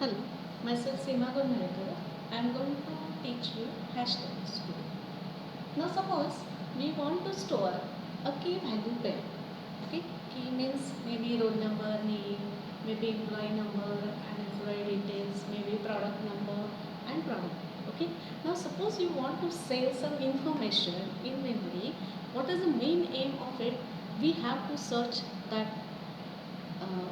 Hello, myself Seema Gurnarekar. I am going to teach you hashtags today. Now suppose we want to store a key value pair. Okay, key means maybe roll number, name, maybe employee number and employee details, maybe product number and product. Okay, now suppose you want to save some information in memory. What is the main aim of it? We have to search that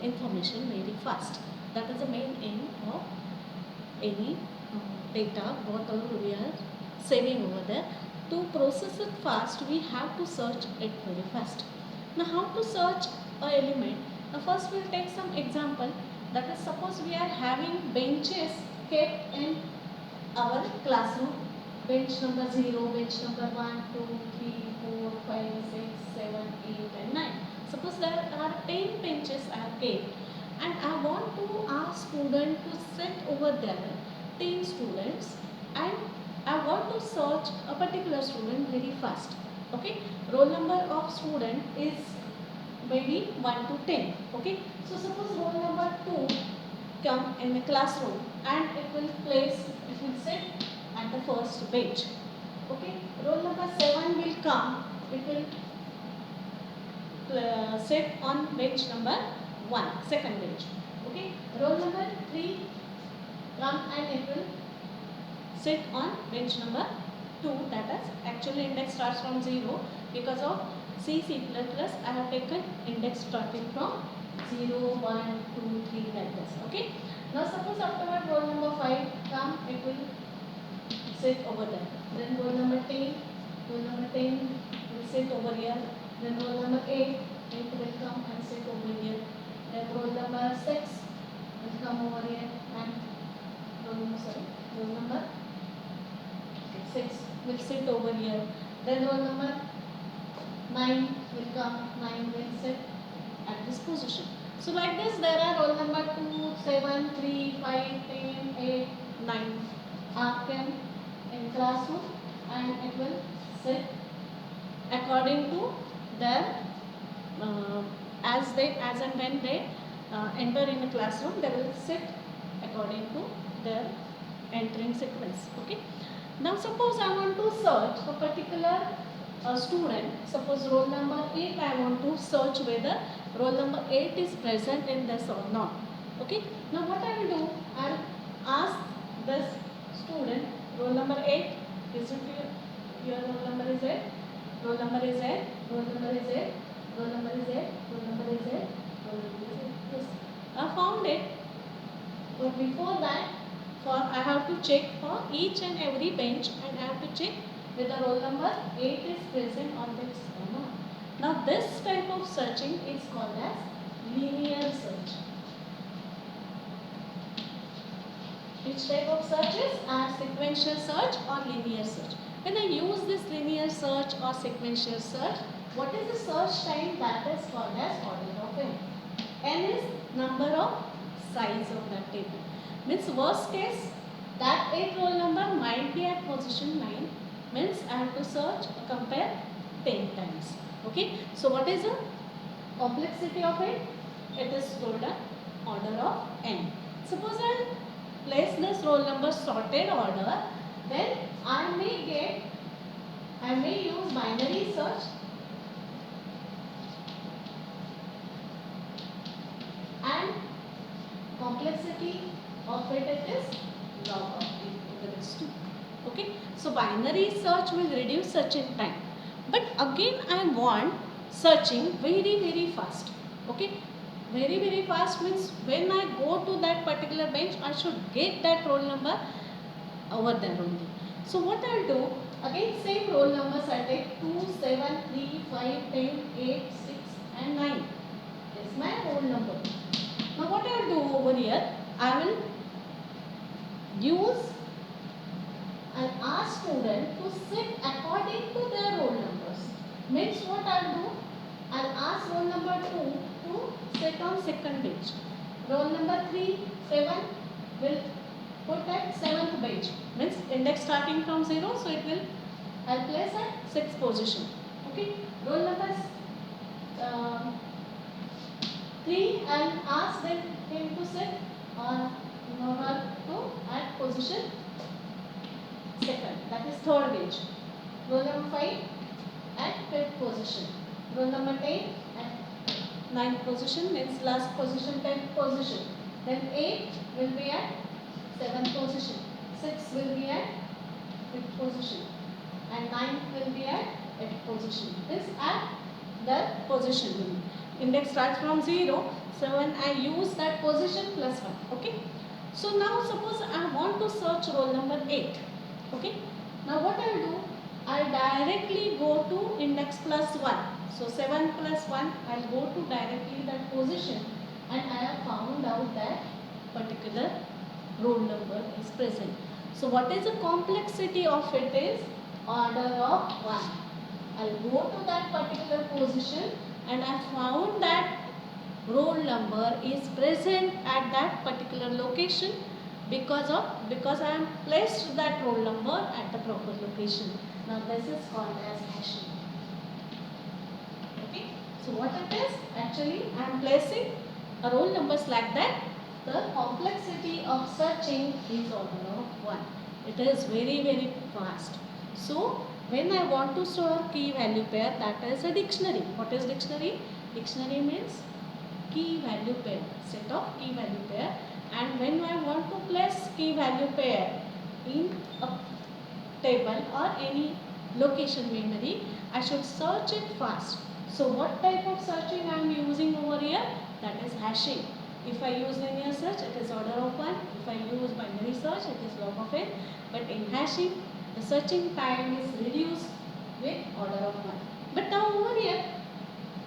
information very fast. That is the main aim of any data whatever we are saving over there. To process it fast, we have to search it very fast. Now how to search a element? Now first we'll take some example. That is, suppose we are having benches kept in our classroom. Bench number 0, bench number 1, 2, 3, 4, 5, 6, 7, 8 and 9. Suppose there are 10 benches are kept and I want to ask student to sit over there, 10 students, and I want to search a particular student very fast. Okay, roll number of student is maybe 1 to 10. Okay, so suppose roll number 2 come in the classroom and it will sit at the first bench. Okay, roll number 7 will come, it will sit on bench number 1, second bench. Okay, roll number 3 come and it will sit on bench number 2, that is actually index starts from 0 because of C++ I have taken index starting from 0, 1, 2, 3 like this. Okay, now suppose afterward roll number 5 come, it will sit over there. Then roll number 10 will sit over here. Then roll number 8 will come and sit over here. Then roll number 6 will come over here and roll number 6 will sit over here. Then roll number 9 will come, 9 will sit at this position. So like this there are roll number 2, 7, 3, 5, 10, 8, 9 are kept in classroom and it will sit according to their as and when they enter in a classroom, they will sit according to their entering sequence. Okay, now suppose I want to search a particular student. Suppose roll number 8, I want to search whether roll number 8 is present in this or not. Okay, now what I will do, I will ask this student, roll number 8, is it your roll number is 8? Roll number is 8, roll number is 8, roll number is 8, roll number is 8, roll number is 8. Yes, I found it. But before that, I have to check for each and every bench and I have to check whether roll number 8 is present on this or not. Now this type of searching is called as linear search. Which type of searches are sequential search or linear search? When I use this linear search or sequential search, what is the search time? That is called as order of n. N is number of size of that table. Means worst case, that 8 roll number might be at position 9. Means I have to search, compare 10 times. Okay. So what is the complexity of it? It is told an order of n. Suppose I place this roll number sorted order, then I may use binary search and complexity of it is log of n to 2. Okay, so binary search will reduce searching time, but again I want searching very fast. Okay, very fast means when I go to that particular bench, I should get that roll number over there only. So what I'll do, again same roll numbers I take 2, 7, 3, 5, 10, 8, 6 and 9 is my roll number. Now what I'll do over here, I will use and ask student to sit according to their roll numbers. Means what I'll do, I'll ask roll number 2 to sit on second bench. Roll number 3, 7 will put at 7th bench. Means index starting from 0, so it will, I'll place at 6th position. Okay. Roll number 3, I'll ask him to sit on position? Second, that is third bench. Roll number 5 at fifth position. Roll number 10 at ninth position, means last position, 10th position. Then 8 will be at 7th position. 6 will be at 5th position. And 9 will be at 8th position. This at the position. Index starts from 0. So when I use that position plus 1. Okay. So now suppose I want to search roll number 8. Okay. Now what I will do? I will directly go to index plus 1. So 7 plus 1, I will go to directly that position, and I have found out that particular roll number is present. So what is the complexity of it is order of 1. I will go to that particular position and I found that roll number is present at that particular location because I am placed that roll number at the proper location. Now this is called as hashing. Okay. So what it is? Actually I am placing a roll numbers like that. The complexity of searching is order of 1. It is very fast. So when I want to store key value pair, that is a dictionary. What is dictionary? Dictionary means key value pair, set of key value pair. And when I want to place key value pair in a table or any location memory, I should search it fast. So what type of searching I am using over here? That is hashing. If I use linear search, it is order of 1. If I use binary search, it is log of n. But in hashing, the searching time is reduced with order of 1. But now over here,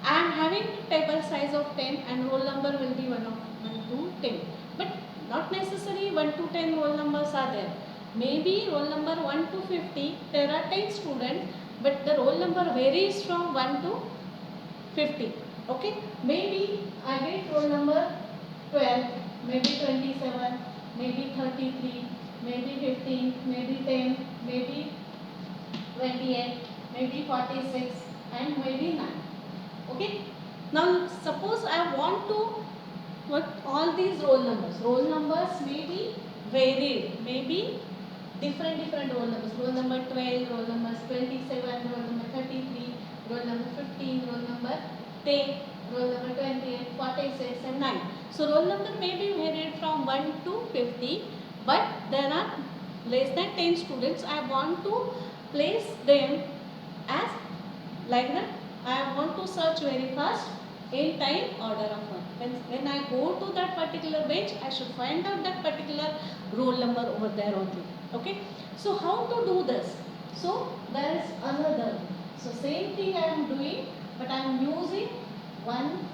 I am having table size of 10 and roll number will be 1 to 10. But not necessarily 1 to 10 roll numbers are there. Maybe roll number 1 to 50, there are 10 students, but the roll number varies from 1 to 50. Okay, maybe I get roll number 12, maybe 27, maybe 33, maybe 15, maybe 10, maybe 28, maybe 46 and maybe 9. Okay. Now suppose I want to put all these roll numbers. Roll numbers may be varied, maybe different roll numbers. Roll number 12, roll number 27, roll number 33, roll number 15, roll number 10, roll number 28, 46 and 9. So roll number may be varied from 1 to 50, but there are less than 10 students. I want to place them as like that. I want to search very fast in time order of 1. When I go to that particular bench, I should find out that particular roll number over there only. Okay. So how to do this? So there is another. So same thing I am doing, but I am using one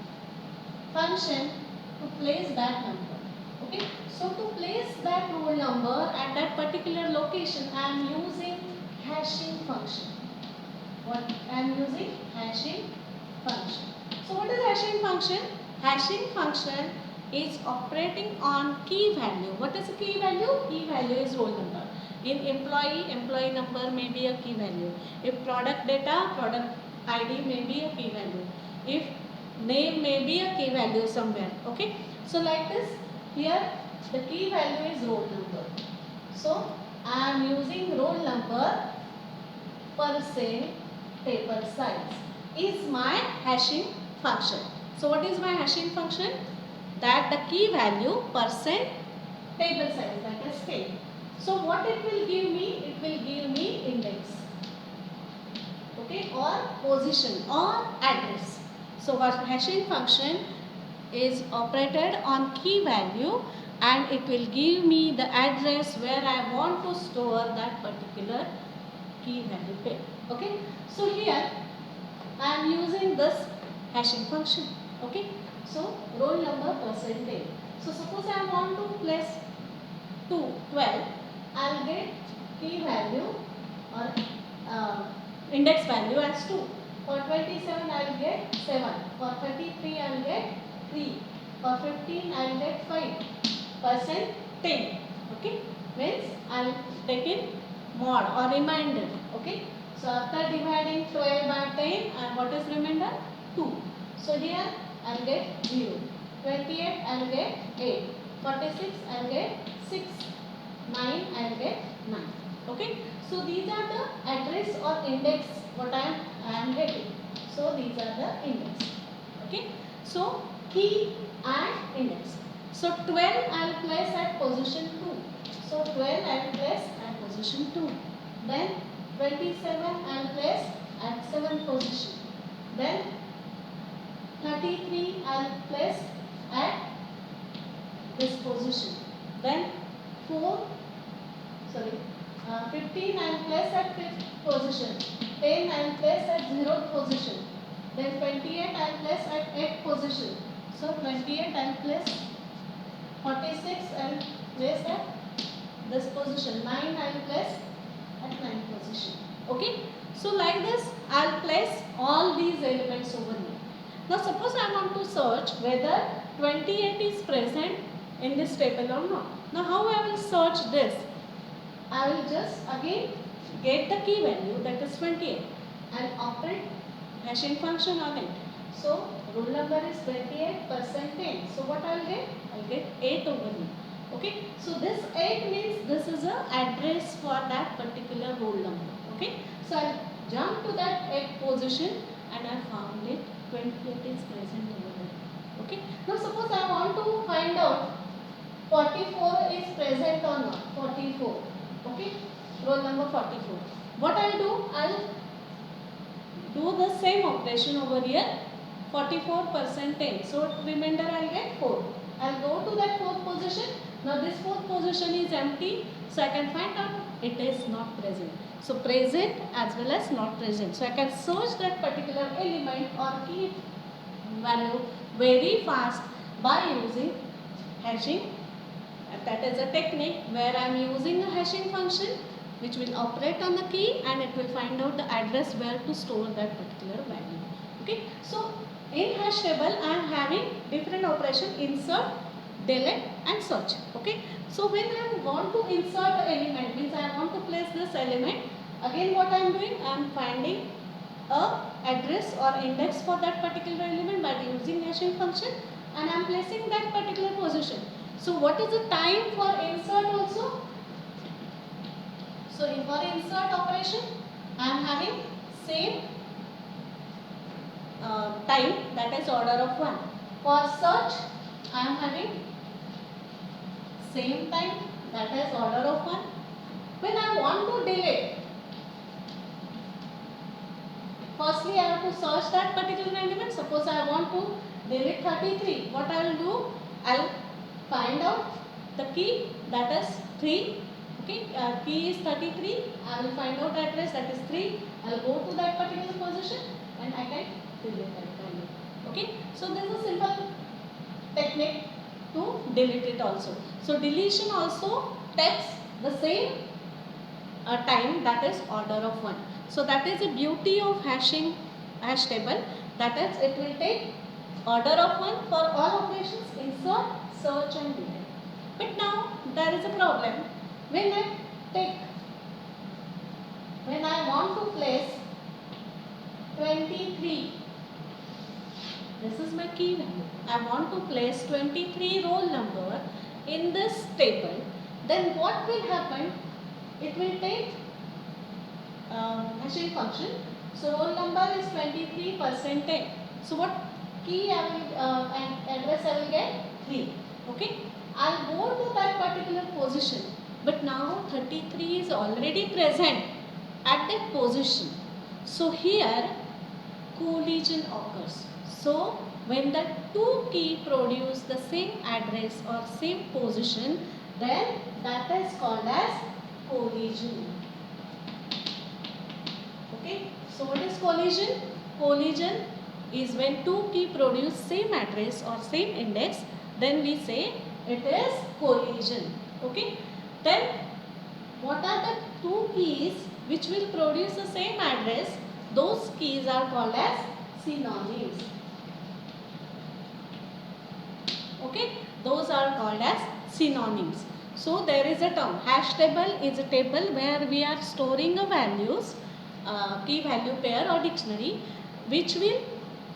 function to place that number. Okay. So to place that roll number at that particular location, I am using hashing function. What I am using? Hashing function. So what is hashing function? Hashing function is operating on key value. What is a key value? Key value is roll number. In employee number may be a key value. If product data, product ID may be a key value. If name may be a key value somewhere. Okay. So like this, here the key value is roll number. So I am using roll number percent table size is my hashing function. So what is my hashing function? That the key value percent table size, that is 10. So what it will give me? It will give me index. Okay, or position or address. So what hashing function is operated on key value and it will give me the address where I want to store that particular key value pair. Okay. So here I am using this hashing function. Okay. So roll number percentage. So suppose I want to place 12, I will get key value or index value as 2. For 27 I will get 7. For 33 I will get 3. For 15 I will get 5. Percent 10. Okay. Means I will take in mod or remainder. Okay. So after dividing 12 by 10, and what is remainder? 2. So here I will get 0. 28 I will get 8. 46 I will get 6. 9, I will get 9. Okay. So these are the address or index what I am getting. So these are the index. Okay. So key and index. So 12 I will place at position 2. So 12 I will place at position 2. Then 27 I will place at 7th position. Then 33 I will place at this position. Then 15 I will place at 5th position. 10 I will place at 0th position. Then 28 I will place at 8th position. So 28 I will place. 46 I will place at this position. 9 I will place at 9th position. Okay. So like this I will place all these elements over here. Now suppose I want to search whether 28 is present in this table or not. Now how I will search this? I will just again get the key value, that is 28, and operate hashing function on it. So roll number is 28 %10. So what I will get? I will get 8 over here. Okay. So this 8 means this is a address for that particular roll number. Okay. So I will jump to that 8th position and I found it. 28 is present over there. Okay. Now suppose I want to find out 44 is present or not. 44. Okay. Roll number 44. What I will do? I will do the same operation over here. 44 %10. So remainder I will get 4. I will go to that 4th position. Now this 4th position is empty. So I can find out it is not present. So present as well as not present. So I can search that particular element or key value very fast by using hashing. That is a technique where I am using a hashing function which will operate on the key and it will find out the address where to store that particular value. Okay. So in hash table I am having different operation: insert, delete and search. Okay. So when I want to insert the element, means I want to place this element, again what I am doing, I am finding a address or index for that particular element by using hashing function and I am placing that particular position. So what is the time for insert also? So for insert operation I am having same time, that is order of 1. For search I am having same time, that is order of 1. When I want to delete, firstly I have to search that particular element. Suppose I want to delete 33. What I will do? I will find out the key, that is 3. Okay, key is 33. I will find out address, that is 3. I will go to that particular position and I can delete that value. Okay, so this is a simple technique to delete it also. So deletion also takes the same time, that is order of 1. So that is the beauty of hashing hash table, that is it will take order of 1 for all operations: insert, search and delete. But now there is a problem. When I want to place 23, this is my key value. I want to place 23 roll number in this table. Then what will happen? It will take hashing function. So roll number is 23 %10. So what key I will and address I will get? 3. Okay. I will go to that particular position. But now 33 is already present at that position. So here collision occurs. So when the two key produce the same address or same position, then that is called as collision. Okay. So what is collision? Collision is when two key produce same address or same index, then we say it is collision. Okay. Then what are the two keys which will produce the same address? Those keys are called as synonyms. Okay, those are called as synonyms. So there is a term, hash table is a table where we are storing a values, key value pair or dictionary, which will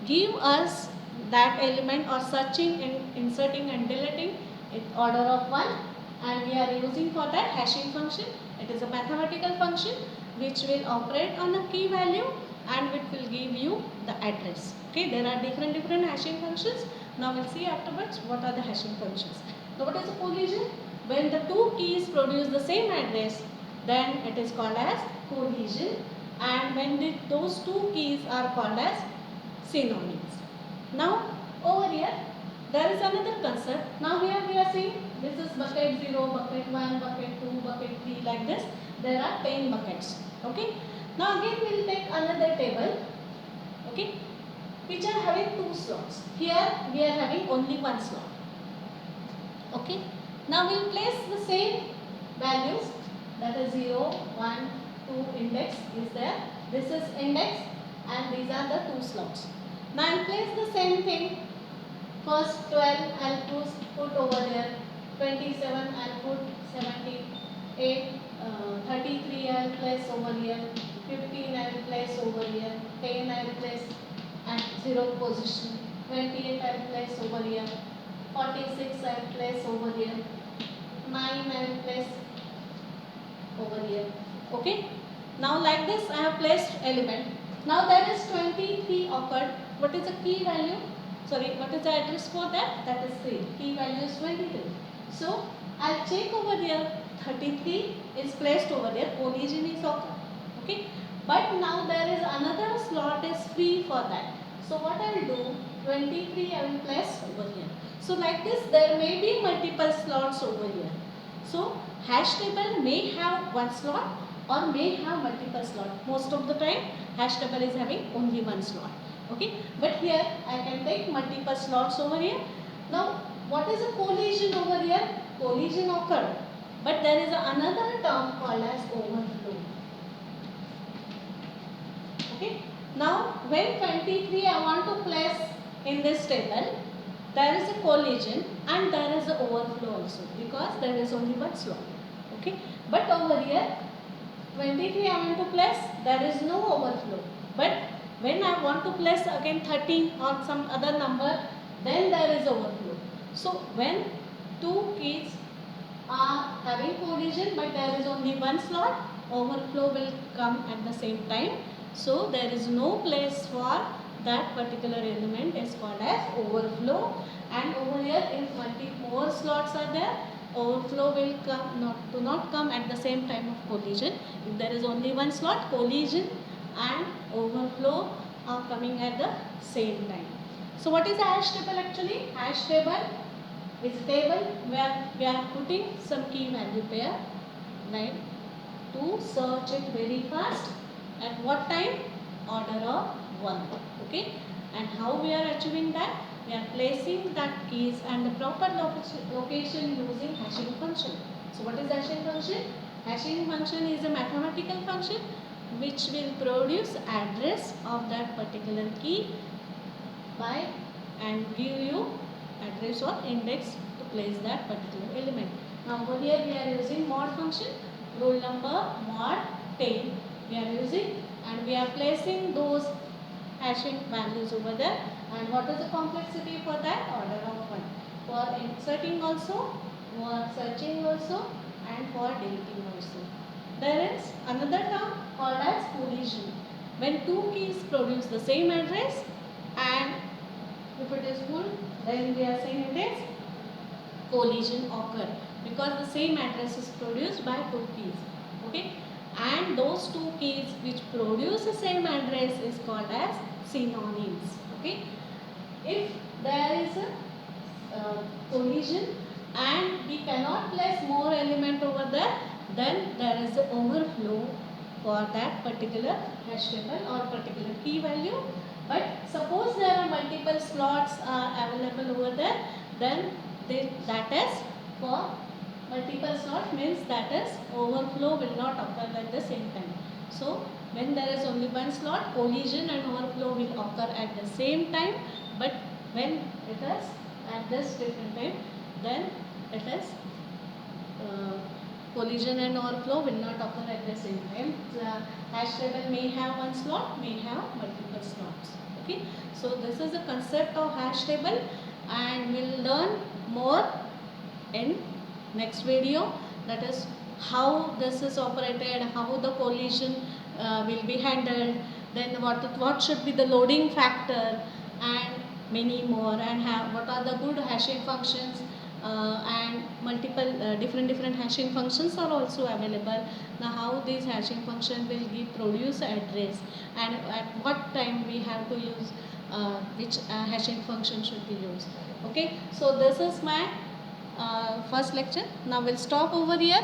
give us that element or searching and inserting and deleting in order of 1, and we are using for that hashing function. It is a mathematical function which will operate on a key value and it will give you the address. Okay, there are different hashing functions. Now we'll see afterwards what are the hashing functions. Now what is the collision? When the two keys produce the same address, then it is called as collision, and when those two keys are called as synonyms. Now over here there is another concept. Now here we are seeing this is bucket 0, bucket 1, bucket 2, bucket 3, like this. There are 10 buckets. Okay. Now again we will take another table. Okay, which are having two slots. Here we are having only one slot. Okay. Now we will place the same values, that is 0, 1, 2 index is there. This is index and these are the two slots. Now I will place the same thing. First 12 I will put over there, 27 I will put 78, 33 I will place over here, 15 I will place over here, 10 I will place at 0 position, 28 I will place over here, 46 I will place over here, 9 I will place over here. Okay. Now like this I have placed element. Now there is 23 occurred. What is the key value? Sorry, what is the address for that? That is 3. Key value is 22. So I'll check over here. 33 is placed over there. Collision is occurred. Okay. But now there is another slot is free for that. So what I will do? 23 I will place over here. So like this there may be multiple slots over here. So hash table may have one slot or may have multiple slots. Most of the time hash table is having only one slot. Okay, but here I can take multiple slots over here. Now what is a collision over here? Collision occurred, but there is another term called as overflow. Okay, now when 23 I want to place in this table, there is a collision and there is an overflow also because there is only one slot. Okay, but over here 23 I want to place, there is no overflow, but when I want to place again 13 or some other number, then there is overflow. So when two keys are having collision but there is only one slot, overflow will come at the same time. So there is no place for that particular element is called as overflow. And over here if more slots are there, overflow will come not come at the same time of collision. If there is only one slot, collision and overflow are coming at the same time. So what is a hash table actually? Hash table is a table where we are putting some key value pair, right, to search it very fast. At what time? Order of 1. Okay. And how we are achieving that? We are placing that keys and the proper location using hashing function. So what is hashing function? Hashing function is a mathematical function which will produce address of that particular key by and give you address or index to place that particular element. Now over here we are using mod function, roll number mod 10 we are using, and we are placing those hashing values over there. And what is the complexity for that? Order of 1. For inserting also, for searching also, and for deleting also. There is another term called as collision. When two keys produce the same address, and if it is full, then we are saying it is collision occur because the same address is produced by two keys. Okay, and those two keys which produce the same address is called as synonyms. Okay, if there is a collision and we cannot place more element over there, then there is an overflow for that particular hash table or particular key value. But suppose there are multiple slots available over there, then that is for multiple slots means that is overflow will not occur at the same time. So when there is only one slot, collision and overflow will occur at the same time, but when it is at this different time, then it is collision and overflow will not occur at the same time. The hash table may have one slot, may have multiple slots. Okay, so this is the concept of hash table, and we'll learn more in next video, that is how this is operated, how the collision will be handled, then what should be the loading factor, and many more, and what are the good hashing functions, and multiple different hashing functions are also available. Now how these hashing function will give produce address, and at what time we have to use which hashing function should be used. Okay, so this is my first lecture. Now we'll stop over here.